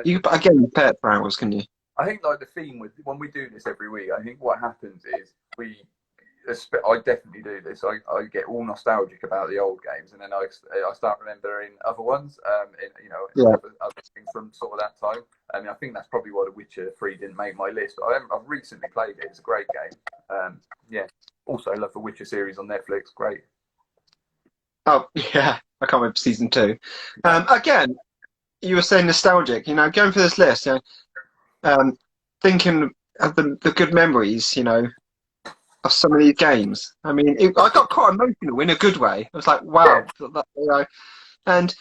you again you pay it for hours, can you? I think like the theme with when we do this every week, I think what happens is I definitely do this. I get all nostalgic about the old games, and then I start remembering other ones. Yeah. Other things from sort of that time. I mean, I think that's probably why The Witcher 3 didn't make my list. But I've recently played it. It's a great game. Yeah. Also, I love the Witcher series on Netflix. Great. Oh, yeah, I can't wait for season 2. Again, you were saying nostalgic, going for this list, thinking of the good memories, of some of these games. I mean, I got quite emotional in a good way. I was like, Yeah. wow, and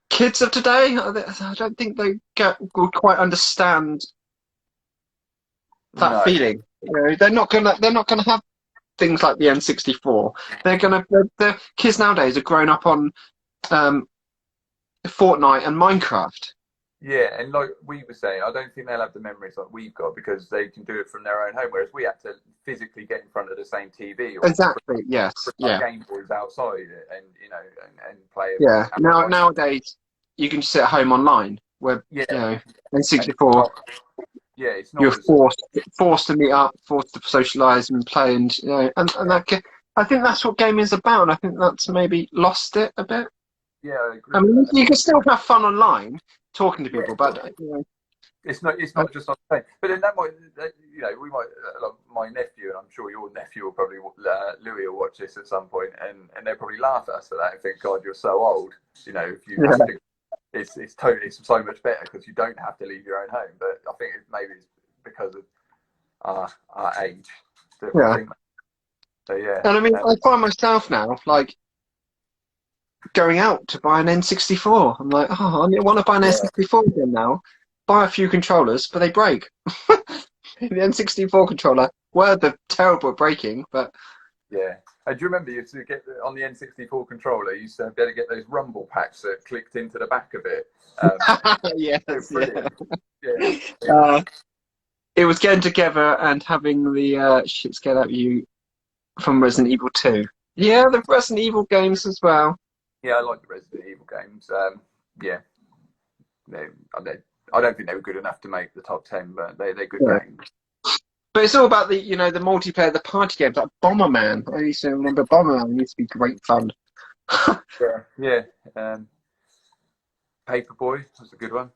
kids of today, I don't think they would quite understand that No. feeling. They're not gonna have things like the N64. The kids nowadays are grown up on Fortnite and Minecraft. Yeah, and like we were saying, I don't think they'll have the memories like we've got because they can do it from their own home, whereas we had to physically get in front of the same TV or Exactly. Yes. our Yeah. Game Boys outside and and play it. Yeah. Nowadays, you can just sit at home online, where Yeah, and N64, it's you're not as forced to meet up, forced to socialise and play, and yeah, I think that's what gaming is about, and I think that's maybe lost it a bit. yeah, I I agree with mean, that. you can still have fun online, talking to Yeah, people, but it's not just on the same. But then that might we might like my nephew and I'm sure your nephew will probably Louis will watch this at some point and they'll probably laugh at us for that and think, God, you're so old. If you yeah, have to. It's so much better because you don't have to leave your own home. But I think maybe it's because of our age that we yeah. think that. So yeah, And I mean, I find myself now like going out to buy an N64. I'm like, oh, I want to buy an yeah, N64 again now. Buy a few controllers, but they break. The N64 controller were the terrible at breaking, but yeah. And do you remember you used to get on the N64 controller? You used to be able to get those rumble packs that clicked into the back of it. yes, They're yeah. brilliant. Yeah, Uh, it was getting together and having the shit scared out of you from Resident Evil 2. Yeah, the Resident Evil games as well. yeah. I like the Resident Evil games. Yeah, they, they, I don't think they were good enough to make the top 10, but they're good Yeah. games. But it's all about the multiplayer, the party games like Bomberman. I used to remember Bomberman used to be great fun. Yeah, yeah. Paperboy was a good one.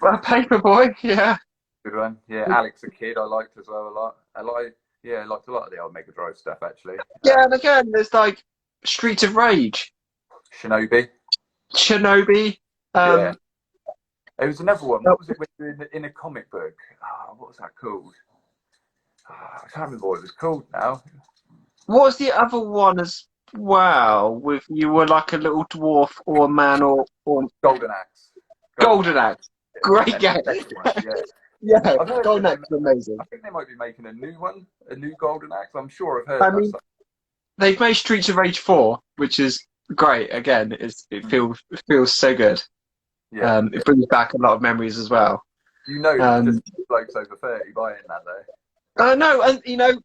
Paperboy, yeah. Good one. Yeah, Alex the Kid I liked as well a lot. I liked a lot of the old Mega Drive stuff actually. Yeah, and again, there's like Streets of Rage, Shinobi. Shinobi. Yeah. Um, There was another one. What was it when you were in a comic book? What was that called? I can't remember what it was called now. what was the other one as well? With you were like a little dwarf or a man or Golden Axe. Golden Axe. Great game. Yeah. Yeah, I've heard Golden that Axe is amazing. I think they might be making a new one, a new Golden Axe. I'm sure I've heard I that. mean, they've made Streets of Rage 4, which is great. Again, it feels so good. Yeah. It brings back a lot of memories as well. There's just blokes over 30 buying that though. I know, and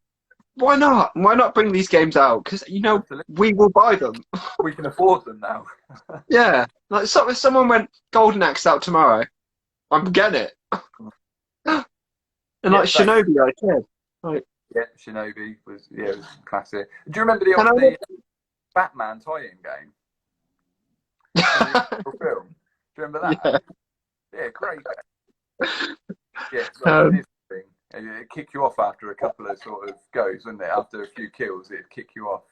why not? Why not bring these games out? Because Absolutely. we will buy them. We can afford them now. Yeah, like if someone went Golden Axe out tomorrow, I'm getting it. And Yeah, like Shinobi, I said. Like, yeah, Shinobi was it was classic. Do you remember and the Batman tie-in game? The film. Do you remember that? Yeah, great. Yeah, it's like this thing. It'd kick you off after a couple of sort of goes, wouldn't it? After a few kills, it'd kick you off.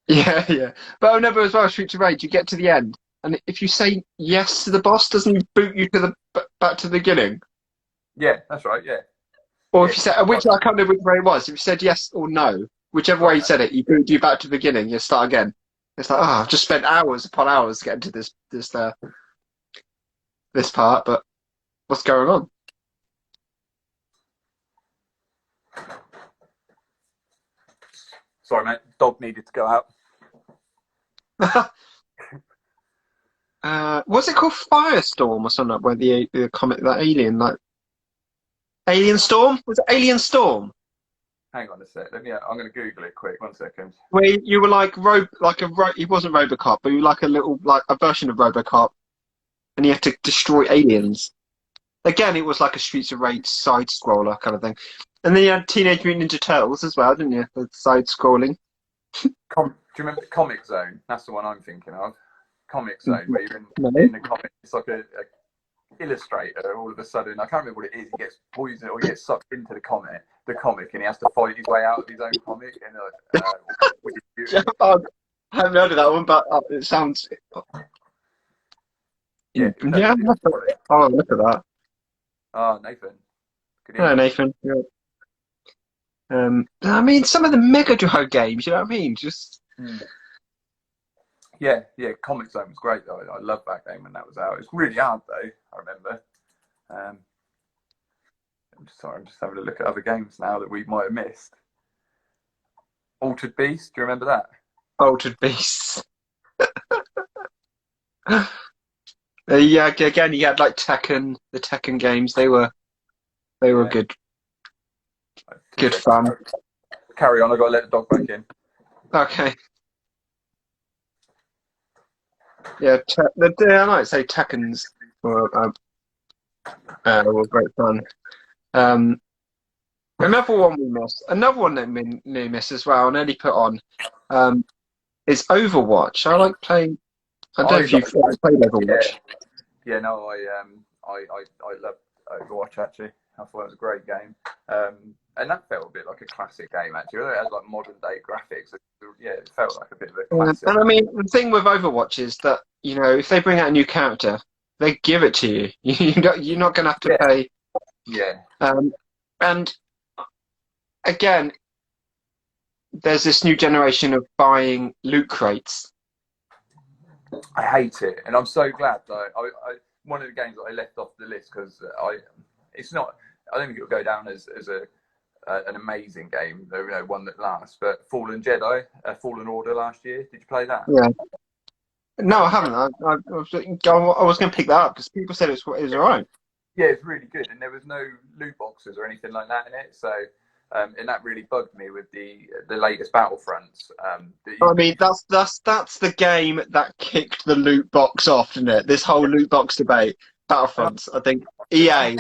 yeah. But I remember as well, Streets of Rage, you get to the end, and if you say yes to the boss, doesn't he boot you to back to the beginning? Yeah, that's right. Yeah. Or if you said, which I can't remember which way it was. If you said yes or no, whichever way you said it, he booted you back to the beginning. You start again. It's like, I've just spent hours upon hours getting to this part, but what's going on? Sorry, mate. Dog needed to go out. Was it called Firestorm or something? Where the comet, that alien, like Alien Storm? Was it Alien Storm? Hang on a sec. I'm going to Google it quick. 1 second. Where you were like he wasn't Robocop, but you were like a little like a version of Robocop, and you have to destroy aliens. Again, it was like a Streets of Rage side scroller kind of thing. And then you had Teenage Mutant Ninja Turtles as well, didn't you? The side scrolling. Do you remember the Comic Zone? That's the one I'm thinking of. Comic Zone, where you're No. in the comic. It's like a illustrator. All of a sudden, I can't remember what it is. He gets poisoned or he gets sucked into the comic, and he has to fight his way out of his own comic. And I haven't heard of that one, but it sounds. yeah, Yeah, oh, look at that. Oh, Nathan. Good Hello, evening. Nathan. Yeah. I mean, some of the Mega Drive games, you know what I mean? Just Yeah, Comic Zone was great though. I loved that game when that was out. It was really hard though. I remember. I'm just having a look at other games now that we might have missed. Altered Beast. Do you remember that? Altered Beasts. Yeah, again, you had like Tekken, the Tekken games. They were Yeah. good fun. Carry on. I got to let the dog back in. Okay. Yeah, I might say Tekkens were great fun. Another one we missed, another one that we missed as well, and Eddie put on, is Overwatch. I like playing. I don't know if you've played Overwatch. Yeah, no, I love Overwatch actually. I thought it was a great game. And that felt a bit like a classic game actually. It had like modern day graphics. Yeah, it felt like a bit of a classic. And I mean, the thing with Overwatch is that, you know, if they bring out a new character, they give it to you. You're not going to have to pay. Yeah. And again, there's this new generation of buying loot crates. I hate it, and I'm so glad that one of the games that I left off the list because I don't think it'll go down as an amazing game, you know, one that lasts. But Fallen Fallen Order last year. Did you play that? Yeah. No, I haven't. I was going to pick that up because people said it was all right. Yeah, it's really good, and there was no loot boxes or anything like that in it. So, and that really bugged me with the latest Battlefronts. I mean, that's the game that kicked the loot box off, didn't it? This whole loot box debate, Battlefronts. I think EA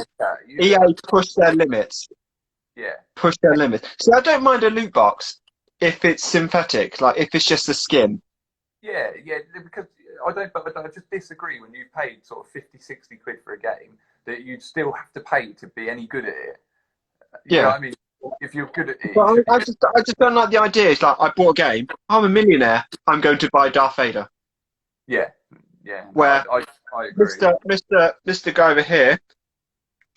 pushed their limits. Yeah. Push their limits. So I don't mind a loot box if it's synthetic, like if it's just a skin. Yeah, because I just disagree when you paid sort of 50, 60 quid for a game that you'd still have to pay to be any good at it. You know what I mean? If you're good at it. Well, I just don't like the idea. It's like, I bought a game, I'm a millionaire, I'm going to buy Darth Vader. Yeah. Where I agree. Mr. guy over here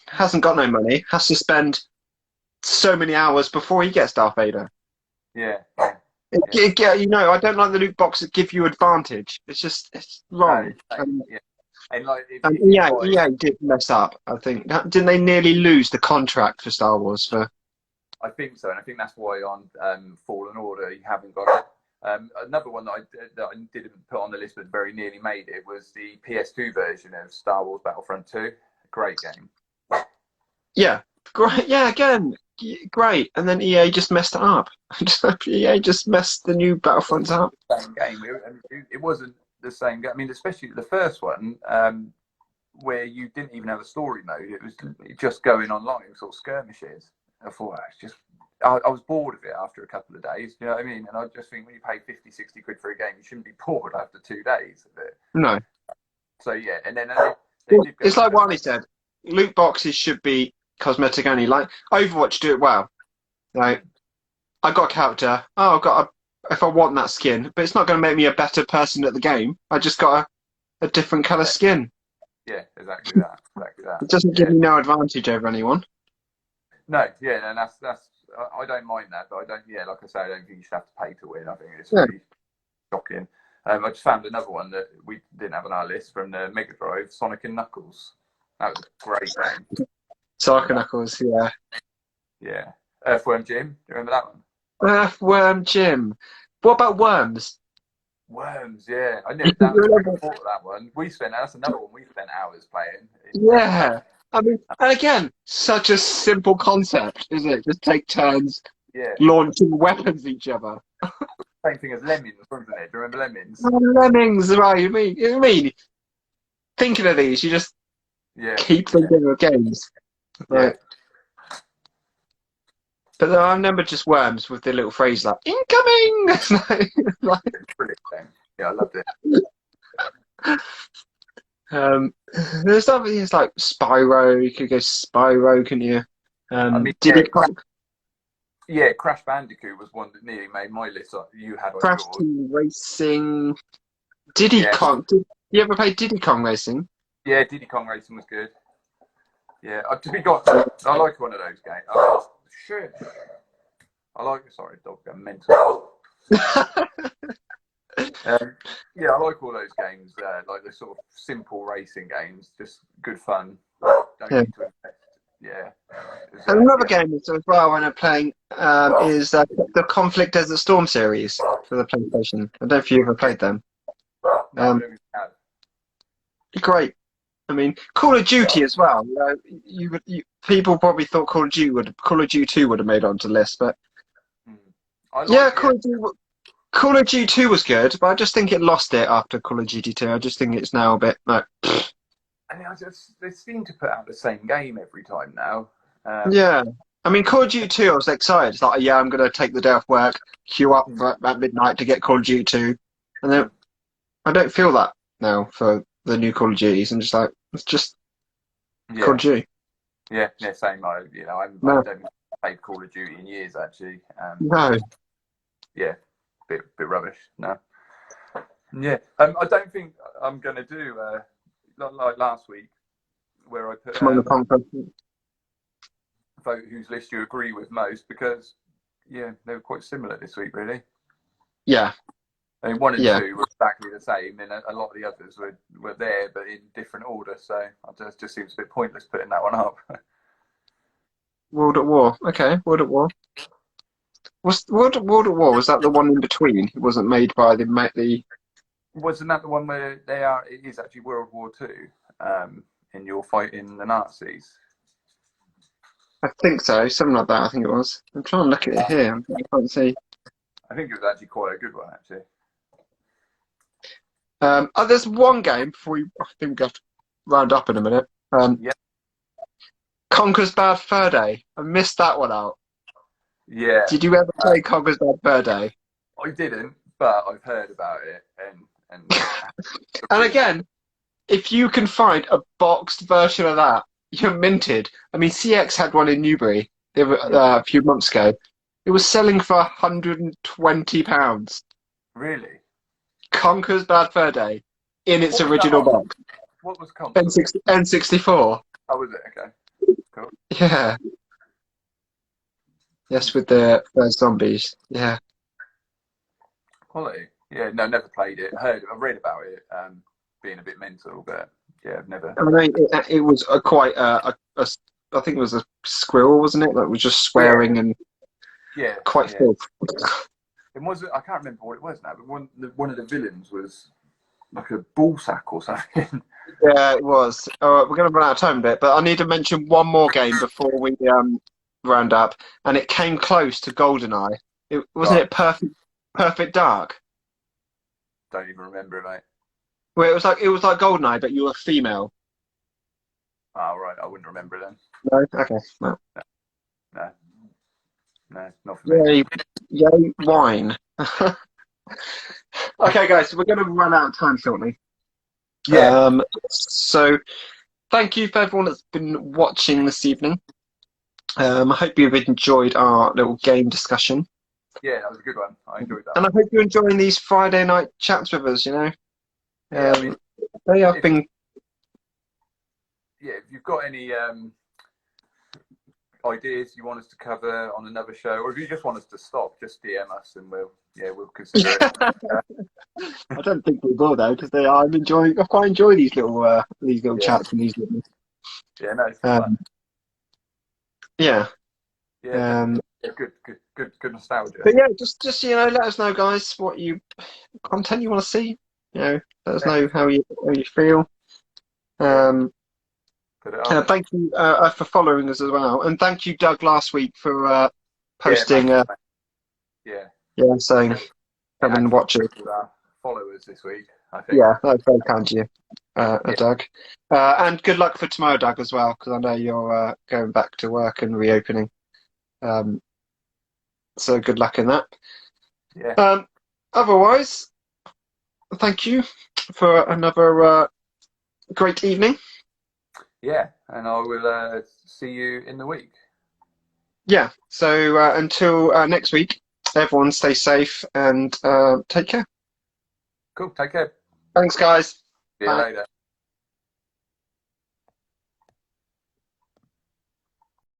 hasn't got no money, has to spend so many hours before he gets Darth Vader. Yeah. You know, I don't like the loot box that give you advantage. It's wrong. And like, EA did mess up. I think didn't they nearly lose the contract for Star Wars for? I think so, and I think that's why on Fallen Order you haven't got it. Another one that I didn't put on the list but very nearly made it was the PS2 version of Star Wars Battlefront 2. Great game. Yeah, great. Yeah, again, great. And then EA just messed it up. EA just messed the new Battlefronts up. Same game. It wasn't the same game. I mean, especially the first one, where you didn't even have a story mode. It was just going online, sort of skirmishes. I thought I was bored of it after a couple of days. You know what I mean? And I just think when you pay 50, 60 quid for a game, you shouldn't be bored after 2 days of it. No. So yeah, and then it's like Wally said. Loot boxes should be cosmetic only. Like Overwatch do it well. Like, I got a character. Oh, if I want that skin, but it's not going to make me a better person at the game. I just got a different colour skin. Yeah, exactly that. It doesn't give me no advantage over anyone. No, yeah, and that's I don't mind that, but I don't. Yeah, like I say, I don't think you should have to pay to win. I think it's really shocking. I just found another one that we didn't have on our list from the Mega Drive, Sonic and Knuckles. That was a great game. Sonic and Knuckles, yeah. Yeah. Earthworm Jim, do you remember that one? Earthworm Jim. What about Worms? Worms, yeah. I never thought of that one. That's another one we spent hours playing. Yeah. I mean, and again, such a simple concept, isn't it? Just take turns Yeah. launching weapons at each other. Same thing as Lemmings, wasn't it? Do you remember Lemmings? Oh, lemmings, right? You mean thinking of these, you just Yeah. keep thinking of games. Right. Yeah. But I remember just Worms with the little phrase like "incoming." Like, Brilliant game. Yeah, I loved it. um, there's other things like Spyro. You could go Spyro, can you? I mean, Diddy Kong, yeah, Crash Bandicoot was one that nearly made my list. You had on Crash yours. Team Racing, Diddy Yeah. Kong. Did you ever play Diddy Kong Racing? Yeah, Diddy Kong Racing was good. Yeah, to be honest, I like one of those games. Oh, shit. Sorry, dog, I'm mental. Yeah, I like all those games, like the sort of simple racing games, just good fun. Don't Yeah. need to invest. Yeah. And another game as well when I'm playing is the Conflict Desert Storm series for the PlayStation. I don't know if you ever played them. No, I don't even have. Great. I mean, Call of Duty as well. You know, people probably thought Call of Duty 2 would have made it onto the list, but yeah, Call of Duty 2 was good, but I just think it lost it after Call of Duty 2. I just think it's now a bit like. And they seem to put out the same game every time now. Yeah. I mean, Call of Duty 2, I was excited. It's like, yeah, I'm going to take the day off work, queue up at midnight to get Call of Duty 2. And then I don't feel that now for the new Call of Duties. I'm just like, it's just Call of Duty. Yeah, same. I haven't played Call of Duty in years, actually. No. Yeah, bit rubbish. No. Yeah, I don't think I'm going to do like last week, where I put vote whose list you agree with most, because they were quite similar this week, really. Yeah. I mean, 1 and 2 were exactly the same, and a lot of the others were there, but in different order. So it just seems a bit pointless putting that one up. World at War. Okay, World at War. Was World at War? Was that the one in between? It wasn't made by the. Wasn't that the one where it is actually World War Two, and you're fighting the Nazis? I think so. Something like that. I think it was. I'm trying to look at it here. I can't see. I think it was actually quite a good one, actually. There's one game before I think we have to round up in a minute. Conker's Bad Fur Day. I missed that one out. Yeah. Did you ever play Conker's Bad Fur Day? I didn't, but I've heard about it, and and again, if you can find a boxed version of that, you're minted. I mean, CX had one in Newbury a few months ago. It was selling for £120. Really? Conker's Bad Fur Day in its original box. What was Conker? N64. Oh, was it? Okay. Cool. Yeah. Yes, with the zombies. Yeah. Quality. Yeah. No, never played it. I read about it. Being a bit mental, but yeah, I've never. I mean, it was quite I think it was a squirrel, wasn't it? That was just swearing and quite filth. It wasn't. I can't remember what it was now, but one of the villains was like a ball sack or something. Yeah, it was. All right, we're going to run out of time a bit, but I need to mention one more game before we round up, and it came close to GoldenEye. Wasn't it Perfect Dark? Don't even remember it, mate. Well, it was like GoldenEye, but you were female. Oh, right. I wouldn't remember it then. No. Okay. No. No, not for me. Yay, wine. Okay, guys, so we're going to run out of time shortly. Yeah. So, thank you for everyone that's been watching this evening. I hope you've enjoyed our little game discussion. Yeah, that was a good one. I enjoyed that. And I hope you're enjoying these Friday night chats with us, you know. They have been. Yeah, if you've got any ideas you want us to cover on another show, or if you just want us to stop, just DM us and we'll consider it. I don't think we will though, because I quite enjoy these little chats and these little. Yeah, no, it's fun. Yeah. Yeah, good good nostalgia. But yeah, just let us know, guys, what content you want to see. Let us know how you feel. Put it up. Thank you for following us as well, and thank you, Doug, last week for posting. Yeah, saying come and watch it. Followers this week, I think. Yeah, that's very kind of you, Doug. And good luck for tomorrow, Doug, as well, because I know you're going back to work and reopening. So good luck in that. Yeah. Otherwise, thank you for another great evening. Yeah, and I will see you in the week. Yeah, so until next week, everyone stay safe and take care. Cool, take care. Thanks, guys. See you later.